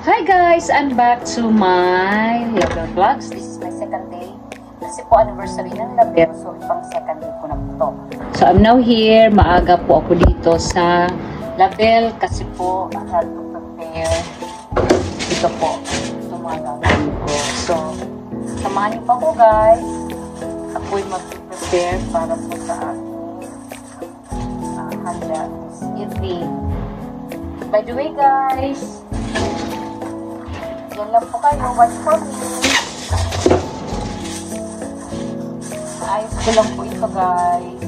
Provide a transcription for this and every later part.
Hi guys! I'm back to my Label Vlogs. This is my second day. Kasi po anniversary ng Label, so ipang second day ko na po to. So I'm now here. Maaga po ako dito sa Label kasi po I have to prepare. Ito po. Ito mga gagawin ko. So, samahan niyo pa ko guys. Ako'y mag-prepare para po sa aking handa this evening. By the way guys, yan lang po kayo. Watch for me. Ayos ko lang po ito, guys.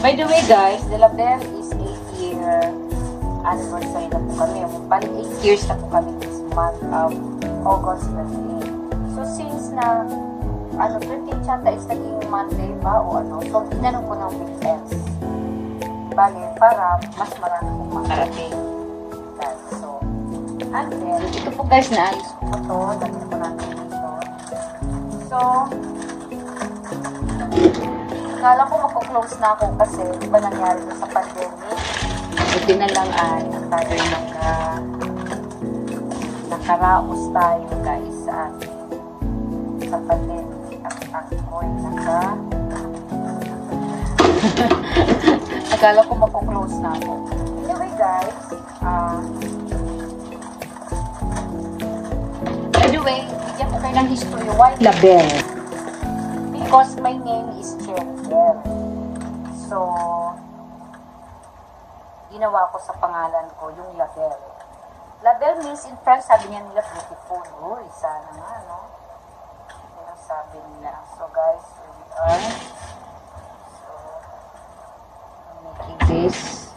By the way, guys, the Label is 8-year anniversary na po kami. Bali, 8 years na po kami this month of August 28. So, since na 13 chata is naging Monday ba o ano, so, tinanong ko ng weekends. Bali, para mas marami kong makarating. So, and then, ito po guys, naayos ko po ito. Lagyan ko natin dito. So, akala ko magpo-close na ako kasi di ba nangyari na sa pandemic. Buti na lang ay tayo nakaraos tayo guys sa pandemic. At ako'y akala ko magpo-close na ako. Anyway guys, anyway, bigyan ko kayo ng history. Why Label? Because my name is Cherry Bell. So, ginawa ko sa pangalan ko yung Label. Label means in French, sabi niya nila beautiful. Uy, sana nga, no? Yan ang sabi nila. So, guys, here we are. So, I'm making this.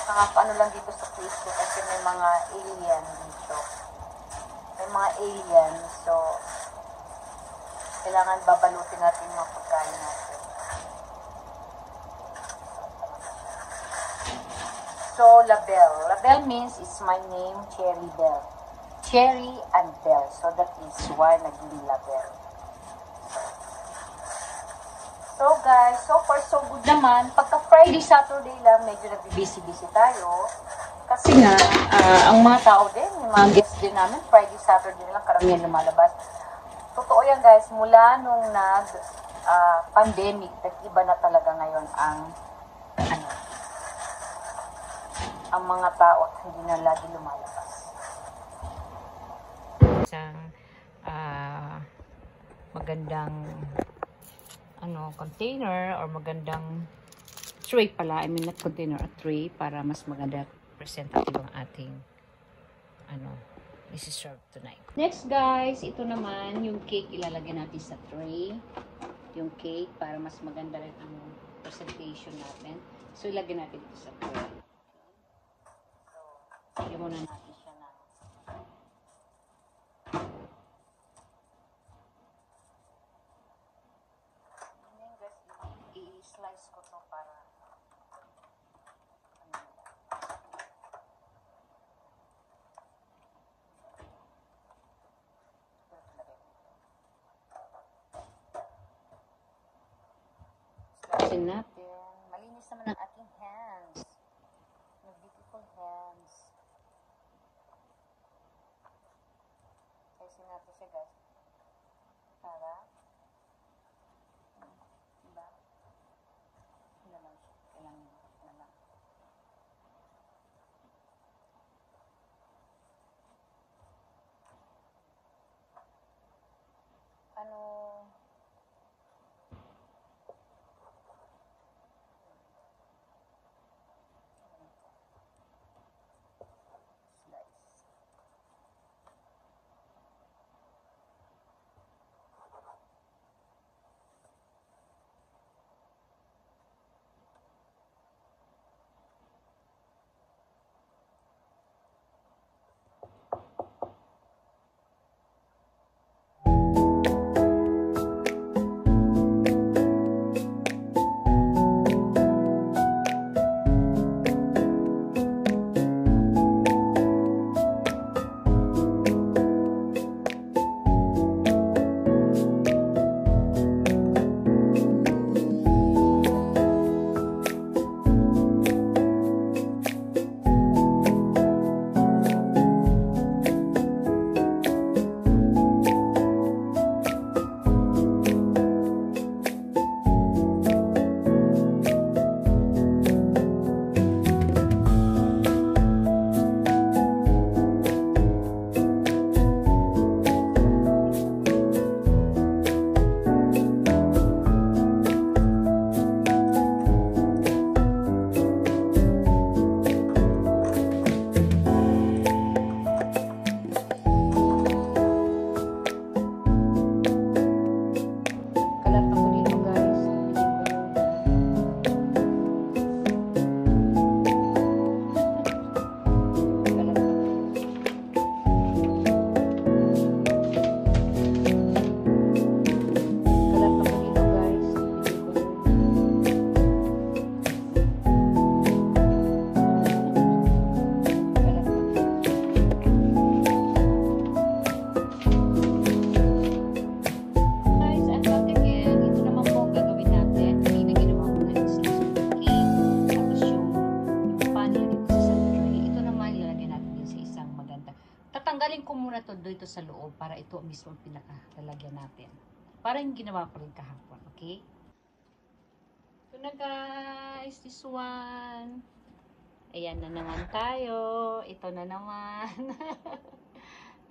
Nakakaano lang dito sa place ko kasi may mga alien dito. May mga alien, so kailangan babalutin natin yung mga pagkain natin. So, Label. Label means it's my name, Cherry Bell. Cherry and Bell. So, that is why naging Label. So, guys, so far so good naman. Pagka Friday, Saturday lang, medyo nag-busy-busy tayo. Kasi nga, ang mga tao din, yung mga guests din namin, Friday, Saturday lang, karamihan lumalabas. Totoo yan guys, mula nung pandemic, nag-iba na talaga ngayon ang mga tao at hindi na lagi lumalabas. Isang magandang container or magandang tray pala, I mean not container, a tray para mas maganda presentative ang ating this is served tonight. Next guys, ito naman yung cake ilalagay natin sa tray. Yung cake para mas maganda rin ang presentation natin. So ilagay natin ito sa tray. So, ilagay muna natin siya na. I-slice ko to para slice natin. Malinis naman ang ating hands. May beautiful hands. Slice natin siya guys. Para diba? Ano lang siya. Kailangan na lang. Tatanggalin ko muna to dito sa loob para ito mismo ang pinakalalagyan natin. Para yung ginawa ko rin kahapon, okay? Ito na guys, this one. Ayan na naman tayo. Ito na naman.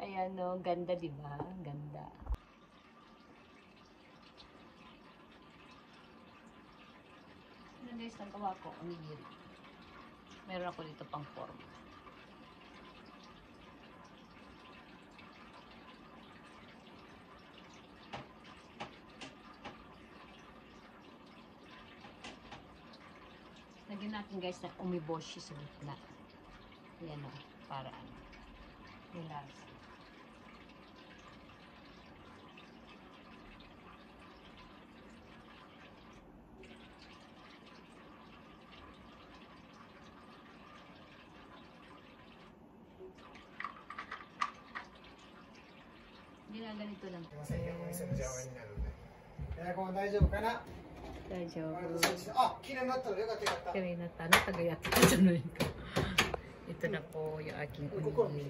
Ayan o, ganda diba? Ganda. Ano guys, nagawa ko, onigiri. Meron ako dito pang form. Lagyan natin guys na umiboshi sa gitna. Ayan o, para ano. Relax. Ginaganito lang. エアコン大丈夫かな。 大丈夫。 あ、綺麗になったらよかったよかった。 Kaya na tayo, tagayat ka dyan. Ito na po yung aking unigiri.